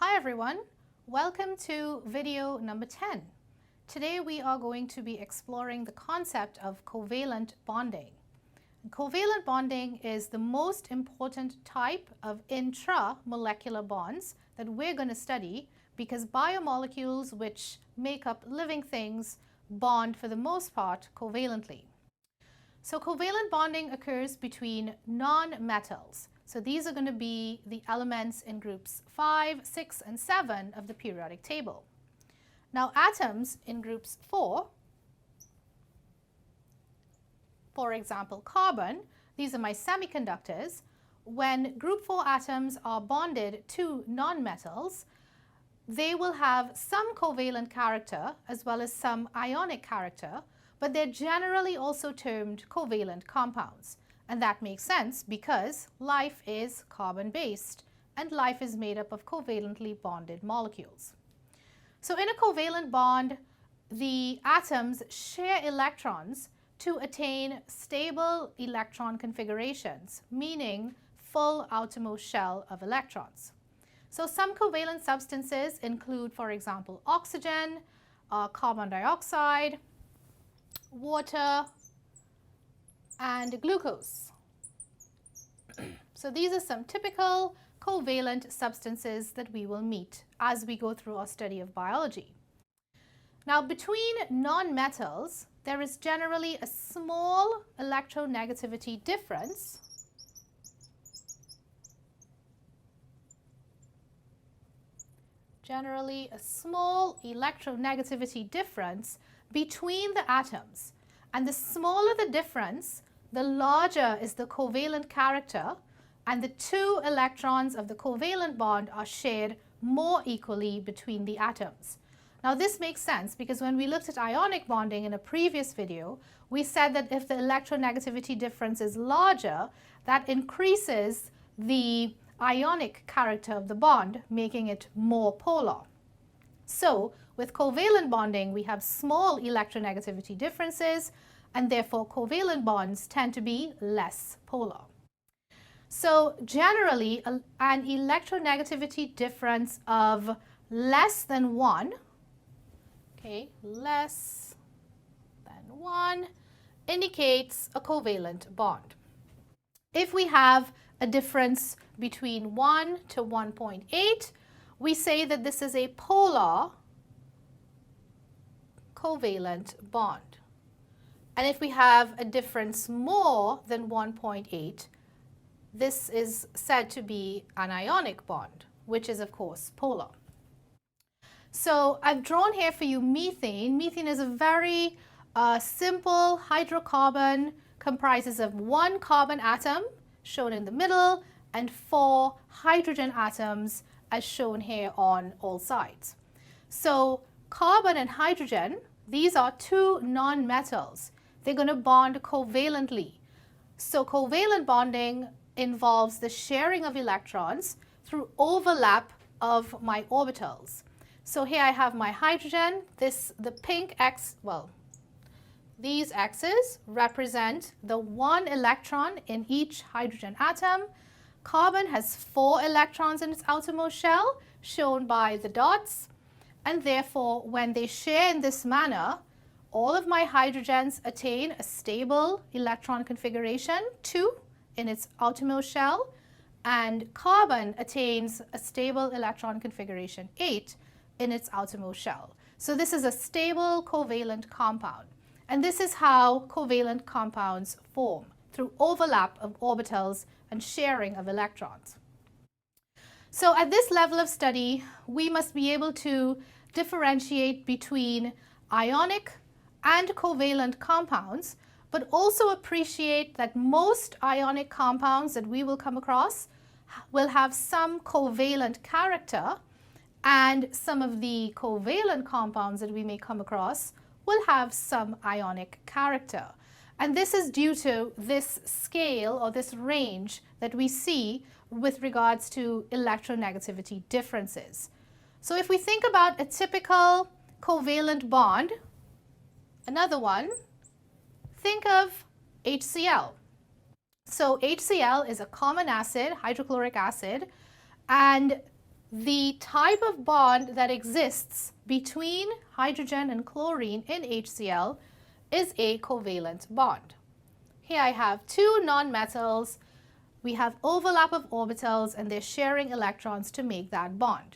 Hi everyone, welcome to video number 10. Today we are going to be exploring the concept of covalent bonding. Covalent bonding is the most important type of intramolecular bonds that we're going to study because biomolecules which make up living things bond for the most part covalently. So covalent bonding occurs between non-metals. So these are going to be the elements in groups 5, 6, and 7 of the periodic table. Now atoms in groups 4, for example carbon, these are my semiconductors. When group 4 atoms are bonded to non-metals, they will have some covalent character as well as some ionic character, but they're generally also termed covalent compounds. And that makes sense because life is carbon-based and life is made up of covalently bonded molecules. So in a covalent bond, the atoms share electrons to attain stable electron configurations, meaning full outermost shell of electrons. So some covalent substances include, for example, oxygen, carbon dioxide, water, and glucose. So these are some typical covalent substances that we will meet as we go through our study of biology. Now between non-metals, there is generally a small electronegativity difference between the atoms. And the smaller the difference, the larger is the covalent character, and the two electrons of the covalent bond are shared more equally between the atoms. Now this makes sense because when we looked at ionic bonding in a previous video, we said that if the electronegativity difference is larger, that increases the ionic character of the bond, making it more polar. So with covalent bonding, we have small electronegativity differences, and therefore covalent bonds tend to be less polar. So generally, an electronegativity difference of less than 1, less than 1 indicates a covalent bond. If we have a difference between 1 to 1.8, we say that this is a polar covalent bond. And if we have a difference more than 1.8, this is said to be an ionic bond, which is of course polar. So I've drawn here for you methane. Methane is a very simple hydrocarbon, comprises of 1 carbon atom, shown in the middle, and 4 hydrogen atoms, as shown here on all sides. So carbon and hydrogen, these are two non-metals. They're going to bond covalently. So covalent bonding involves the sharing of electrons through overlap of my orbitals. So here I have my hydrogen. The pink X, these X's represent the 1 electron in each hydrogen atom. Carbon has 4 electrons in its outermost shell, shown by the dots. And therefore, when they share in this manner, all of my hydrogens attain a stable electron configuration, 2 in its outermost shell, and carbon attains a stable electron configuration, 8 in its outermost shell. So this is a stable covalent compound. And this is how covalent compounds form, through overlap of orbitals and sharing of electrons. So at this level of study, we must be able to differentiate between ionic and covalent compounds, but also appreciate that most ionic compounds that we will come across will have some covalent character, and some of the covalent compounds that we may come across will have some ionic character. And this is due to this scale or this range that we see with regards to electronegativity differences. So if we think about a typical covalent bond, another one, think of HCl. So HCl is a common acid, hydrochloric acid, and the type of bond that exists between hydrogen and chlorine in HCl is a covalent bond. Here I have two nonmetals. We have overlap of orbitals and they're sharing electrons to make that bond.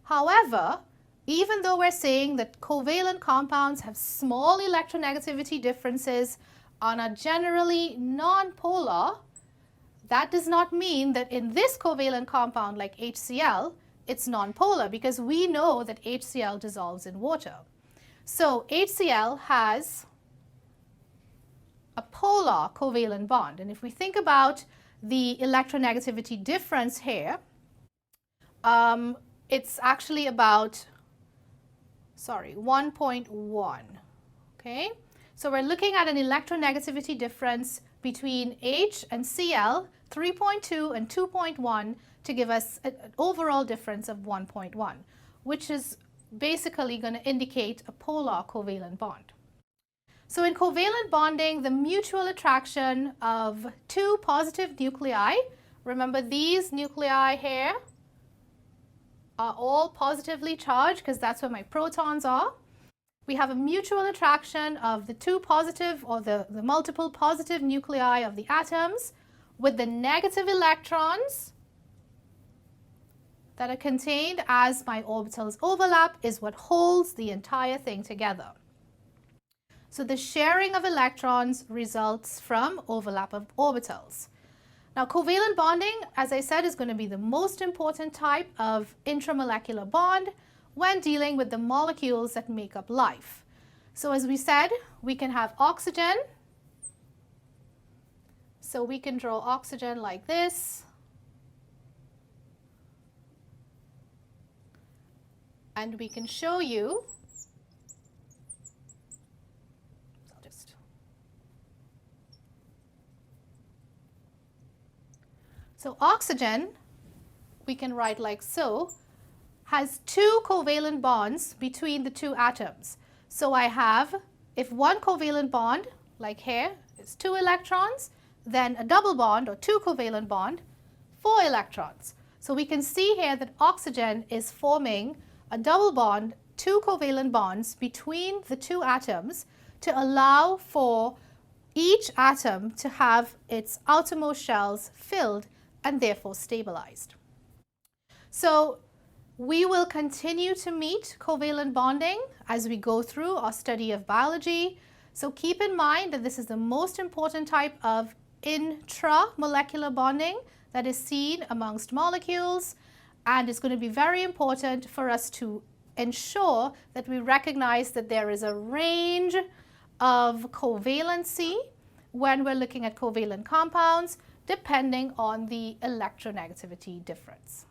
However, even though we're saying that covalent compounds have small electronegativity differences and are generally nonpolar, that does not mean that in this covalent compound like HCl, it's nonpolar, because we know that HCl dissolves in water. So HCl has a polar covalent bond. And if we think about the electronegativity difference here, it's actually about 1.1. Okay, so we're looking at an electronegativity difference between H and Cl, 3.2 and 2.1, to give us an overall difference of 1.1, which is basically going to indicate a polar covalent bond. So in covalent bonding, the mutual attraction of two positive nuclei, remember these nuclei here are all positively charged because that's where my protons are. We have a mutual attraction of the two positive or the multiple positive nuclei of the atoms with the negative electrons that are contained as my orbitals overlap is what holds the entire thing together. So the sharing of electrons results from overlap of orbitals. Now covalent bonding, as I said, is going to be the most important type of intramolecular bond when dealing with the molecules that make up life. So as we said, we can have oxygen. So we can draw oxygen like this. And we can show you, so oxygen, we can write like so, has two covalent bonds between the two atoms. So I have, if one covalent bond, like here, is 2 electrons, then a double bond or two covalent bond, 4 electrons. So we can see here that oxygen is forming a double bond, 2 covalent bonds between the two atoms to allow for each atom to have its outermost shells filled and therefore stabilized. So we will continue to meet covalent bonding as we go through our study of biology. So keep in mind that this is the most important type of intramolecular bonding that is seen amongst molecules, and it's going to be very important for us to ensure that we recognize that there is a range of covalency when we're looking at covalent compounds, depending on the electronegativity difference.